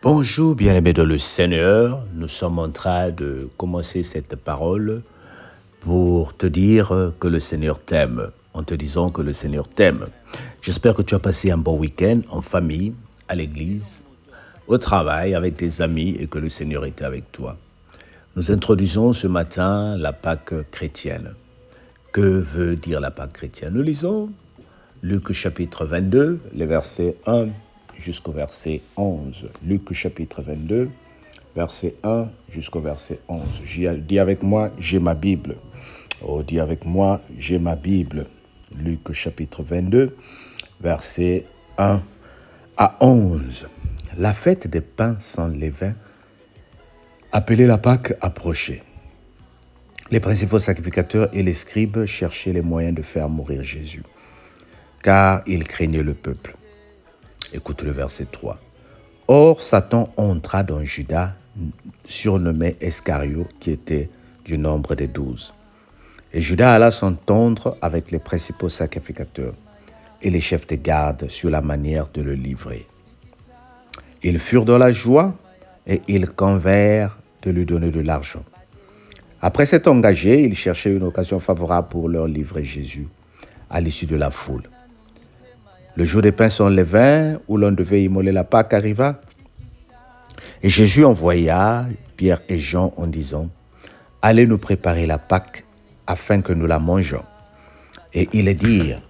Bonjour, bien-aimés dans le Seigneur. Nous sommes en train de commencer cette parole pour te dire que le Seigneur t'aime, en te disant que le Seigneur t'aime. J'espère que tu as passé un bon week-end en famille, à l'église, au travail, avec tes amis et que le Seigneur était avec toi. Nous introduisons ce matin la Pâque chrétienne. Que veut dire la Pâque chrétienne? Nous lisons Luc chapitre 22, les versets 1 jusqu'au verset 11. Luc chapitre 22, verset 1 jusqu'au verset 11. Dis avec moi, j'ai ma Bible. Oh, dis avec moi, j'ai ma Bible. Luc chapitre 22, verset 1 à 11. La fête des pains sans levain, appelée la Pâque, approchait. Les principaux sacrificateurs et les scribes cherchaient les moyens de faire mourir Jésus, car ils craignaient le peuple. Écoute le verset 3. Or, Satan entra dans Judas, surnommé Iscario, qui était du nombre des 12. Et Judas alla s'entendre avec les principaux sacrificateurs et les chefs de garde sur la manière de le livrer. Ils furent dans la joie et ils convinrent de lui donner de l'argent. Après s'être engagés, ils cherchaient une occasion favorable pour leur livrer Jésus à l'issue de la foule. Le jour des pains sans levain, où l'on devait immoler la Pâque, arriva. Et Jésus envoya Pierre et Jean en disant, « Allez nous préparer la Pâque afin que nous la mangions. » Et ils dirent,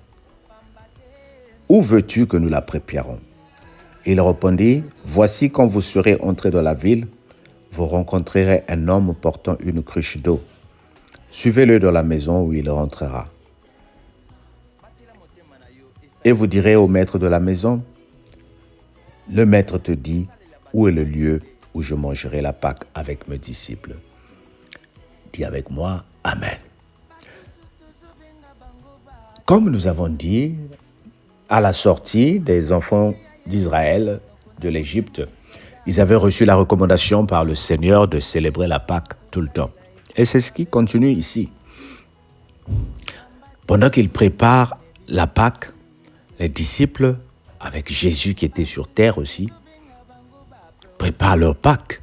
« Où veux-tu que nous la préparions ?» Il répondit, « Voici quand vous serez entrés dans la ville, vous rencontrerez un homme portant une cruche d'eau. Suivez-le dans la maison où il rentrera. Et vous direz au maître de la maison, « Le maître te dit, où est le lieu où je mangerai la Pâque avec mes disciples ?» Dis avec moi, Amen. Comme nous avons dit, à la sortie des enfants d'Israël de l'Égypte, ils avaient reçu la recommandation par le Seigneur de célébrer la Pâque tout le temps. Et c'est ce qui continue ici. Pendant qu'ils préparent la Pâque, les disciples, avec Jésus qui était sur terre aussi, préparent leur Pâque.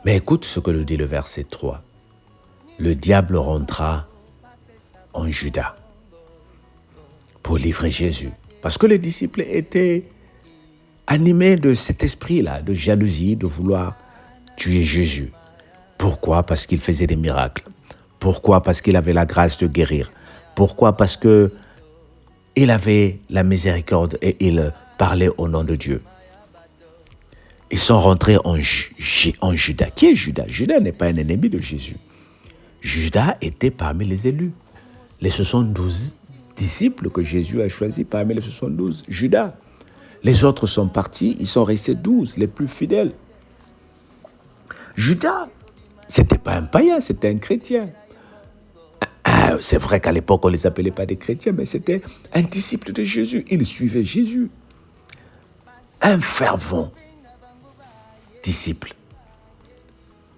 Mais écoute ce que nous dit le verset 3. Le diable rentra en Judas pour livrer Jésus. Parce que les disciples étaient animés de cet esprit-là, de jalousie, de vouloir tuer Jésus. Pourquoi? Parce qu'il faisait des miracles. Pourquoi? Parce qu'il avait la grâce de guérir. Pourquoi? Parce qu'il avait la miséricorde et il parlait au nom de Dieu. Ils sont rentrés en Judas. Qui est Judas? Judas n'est pas un ennemi de Jésus. Judas était parmi les élus. Les 72 disciples que Jésus a choisis parmi les 72. Judas. Les autres sont partis, ils sont restés 12, les plus fidèles. Judas, c'était pas un païen, c'était un chrétien. C'est vrai qu'à l'époque, on ne les appelait pas des chrétiens, mais c'était un disciple de Jésus. Il suivait Jésus. Un fervent disciple.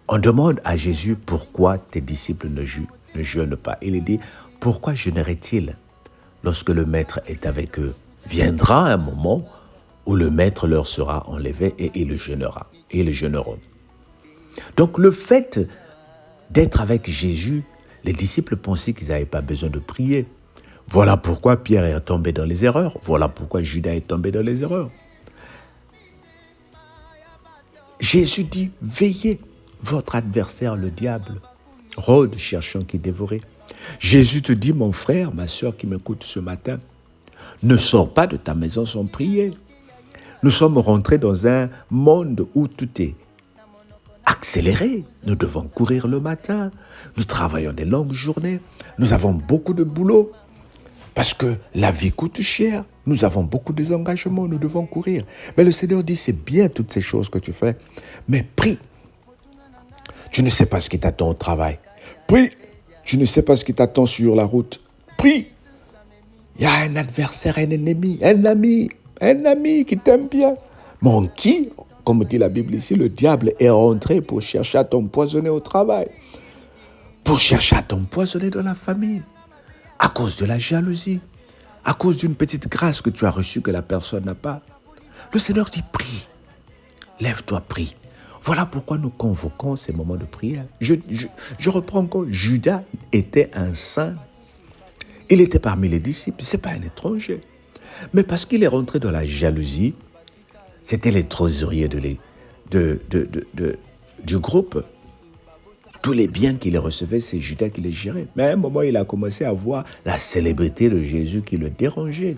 On demande à Jésus pourquoi tes disciples ne jeûnent pas. Il dit, pourquoi jeûnerait-il lorsque le maître est avec eux? Viendra un moment où le maître leur sera enlevé et il jeûnera. Et ils jeûneront. Donc le fait d'être avec Jésus, les disciples pensaient qu'ils n'avaient pas besoin de prier. Voilà pourquoi Pierre est tombé dans les erreurs. Voilà pourquoi Judas est tombé dans les erreurs. Jésus dit, veillez, votre adversaire, le diable, rôde cherchant qui dévorer. Jésus te dit, mon frère, ma soeur qui m'écoute ce matin, ne sors pas de ta maison sans prier. Nous sommes rentrés dans un monde où tout est accéléré. Nous devons courir le matin. Nous travaillons des longues journées. Nous avons beaucoup de boulot parce que la vie coûte cher. Nous avons beaucoup de engagements. Nous devons courir. Mais le Seigneur dit, c'est bien toutes ces choses que tu fais, mais prie. Tu ne sais pas ce qui t'attend au travail. Prie. Tu ne sais pas ce qui t'attend sur la route. Prie. Il y a un adversaire, un ennemi, un ami qui t'aime bien. Mais qui, comme dit la Bible ici, le diable est rentré pour chercher à t'empoisonner au travail, pour chercher à t'empoisonner dans la famille, à cause de la jalousie, à cause d'une petite grâce que tu as reçue que la personne n'a pas. Le Seigneur dit prie, lève-toi, prie. Voilà pourquoi nous convoquons ces moments de prière. Je reprends encore, Judas était un saint. Il était parmi les disciples, ce n'est pas un étranger. Mais parce qu'il est rentré dans la jalousie, c'était les trésoriers du groupe. Tous les biens qu'il recevait, c'est Judas qui les gérait. Mais à un moment, il a commencé à voir la célébrité de Jésus qui le dérangeait.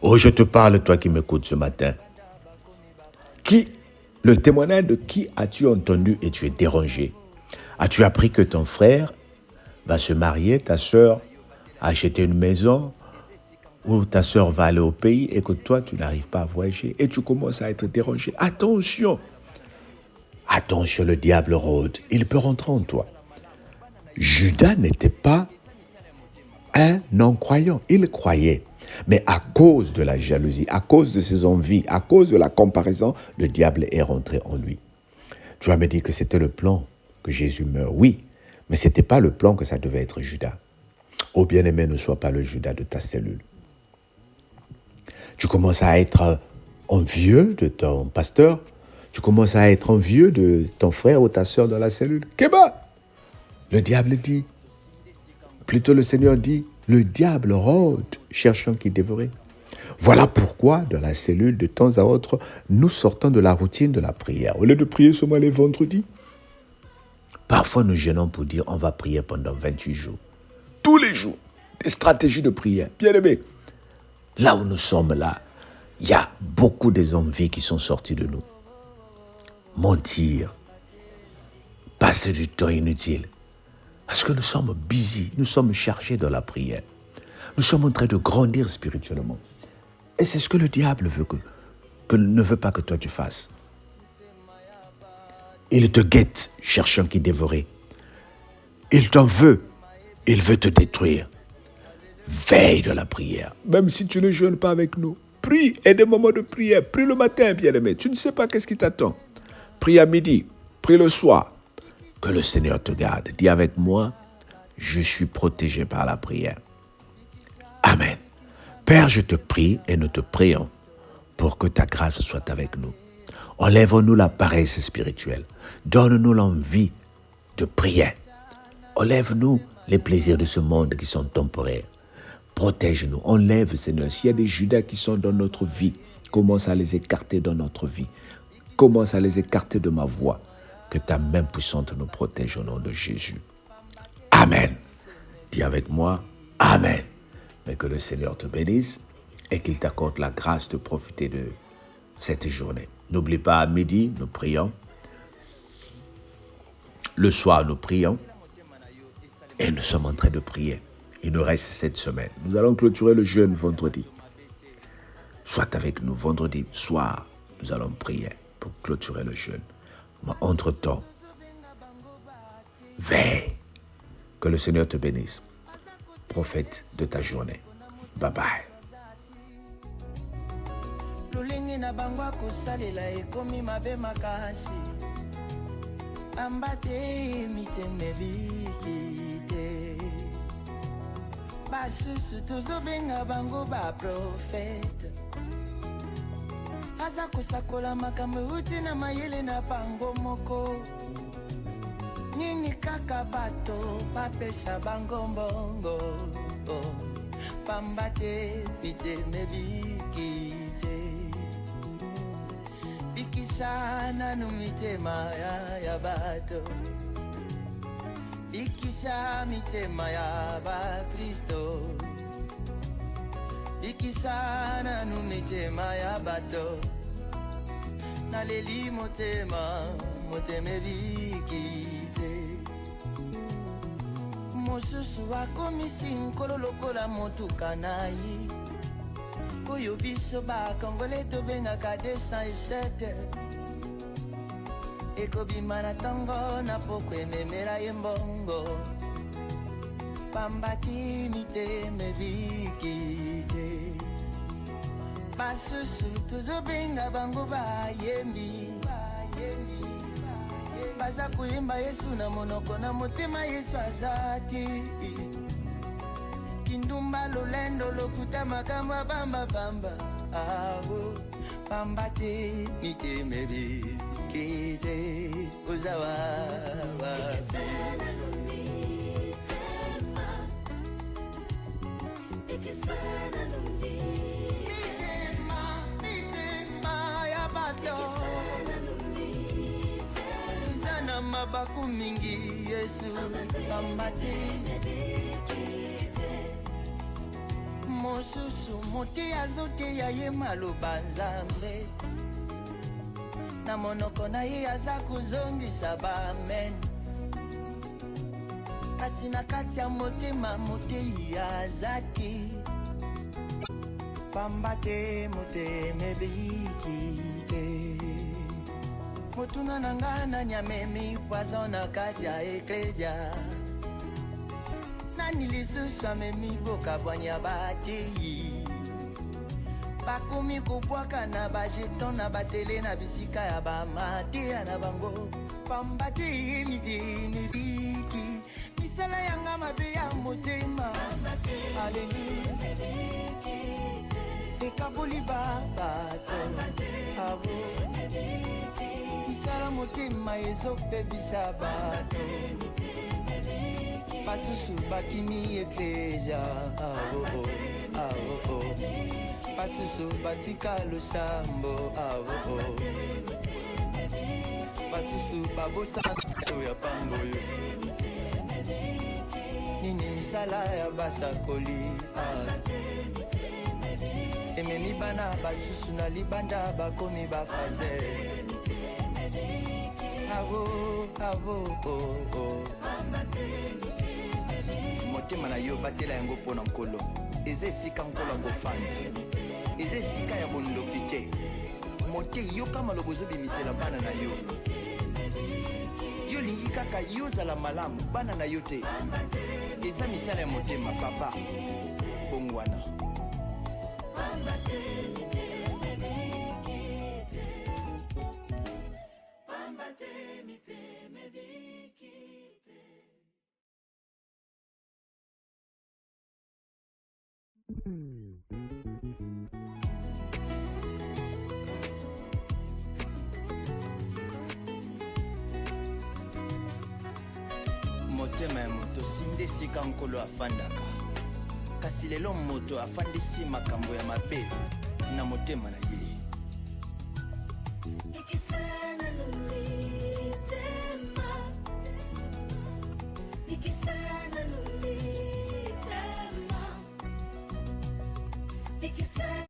Oh, je te parle, toi qui m'écoutes ce matin. Le témoignage de qui as-tu entendu et tu es dérangé? As-tu appris que ton frère va se marier, ta sœur a acheté une maison, ou ta sœur va aller au pays et que toi, tu n'arrives pas à voyager et tu commences à être dérangé? Attention! Attention, le diable rôde. Il peut rentrer en toi. Judas n'était pas un non-croyant. Il croyait. Mais à cause de la jalousie, à cause de ses envies, à cause de la comparaison, le diable est rentré en lui. Tu vas me dire que c'était le plan que Jésus meure. Oui, mais ce n'était pas le plan que ça devait être Judas. Oh bien-aimé, ne sois pas le Judas de ta cellule. Tu commences à être envieux de ton pasteur. Tu commences à être envieux de ton frère ou ta sœur dans la cellule. Kéba! Le diable dit, plutôt le Seigneur dit, le diable rôde, cherchant qui dévorer. Voilà pourquoi, dans la cellule, de temps à autre, nous sortons de la routine de la prière. Au lieu de prier seulement les vendredis, parfois nous gênons pour dire, on va prier pendant 28 jours. Tous les jours, des stratégies de prière. Bien aimé, là où nous sommes là, il y a beaucoup des envies qui sont sorties de nous. Mentir, passer du temps inutile. Parce que nous sommes busy, nous sommes chargés dans la prière. Nous sommes en train de grandir spirituellement. Et c'est ce que le diable veut ne veut pas que toi tu fasses. Il te guette, cherchant qui dévorer. Il t'en veut, il veut te détruire. Veille de la prière. Même si tu ne jeûnes pas avec nous, prie, et des moments de prière. Prie le matin, bien-aimé. Tu ne sais pas qu'est-ce qui t'attend. Prie à midi, prie le soir. Que le Seigneur te garde. Dis avec moi, je suis protégé par la prière. Amen. Père, je te prie et nous te prions pour que ta grâce soit avec nous. Enlève-nous la paresse spirituelle. Donne-nous l'envie de prier. Enlève-nous les plaisirs de ce monde qui sont temporaires. Protège-nous. Enlève, Seigneur. S'il y a des Judas qui sont dans notre vie, commence à les écarter dans notre vie. Commence à les écarter de ma voix. Que ta main puissante nous protège au nom de Jésus. Amen. Dis avec moi, Amen. Mais que le Seigneur te bénisse et qu'il t'accorde la grâce de profiter de cette journée. N'oublie pas, à midi, nous prions. Le soir, nous prions. Et nous sommes en train de prier. Il nous reste cette semaine. Nous allons clôturer le jeûne vendredi. Sois avec nous vendredi soir. Nous allons prier pour clôturer le jeûne. Mais entre-temps, veille. Que le Seigneur te bénisse. Profite de ta journée. Bye bye. Aza kusakola makambo uti na mayele na bango moko nini kaka bato bapesha bango mbongo pambate miteme bikite bikisana no mitema ya bato bikisha mitema ya ba Kristo bikisana no mitema ya bato naleli motema moteme bikite mosusu akomisi nkolo lokola motuka nayi oyo biso bakongole tobengaka 207 ekobima na ntongo na poko ememela ye mbongo pambati miteme bikite basusu tozobenga bango bayembi baza koyemba Yesu na monoko na motema Yesu azati kindumba lolendo lokuta makambo bamba bamba awo bamba te mitemebi kite uzawa mitema ya bato uzana mabaku mingi Yesu bamba te mosusu mote azote ya ye maloba Nzambe na monoko na ye aza kozongisa bamen kasi na kati ya motema motei azati pamba te motema ebiki te motuna na nga nani amemi poison na kati ya eklesia nani lisusu amemi bokabwanya batei bakomi kobwaka na bajeton na batele na bisika ya bamateya na bango pamba te mitema ebiki misala yanga mabe ya motema aleluya ekaboli babato abo misala motema ezopebisa bato basusu bakini eklesia basusu batika losambo basusu babosa ya pangoyo nini misala ya basakoli ememi bana basusu na libanda bakomi bafaze motema na yo batela yango mpona nkolo eza esika nkolo akofanda eza esika ya bondoki te motei yoka maloba ozobimisela bana na yo yo lingi kaka yozala malamu bana na yo te eza misala ya motema papa bongwana motema ya moto sinde esika nkolo afandaka kasi lelo moto afandisi makambo ya mabe na motema na ye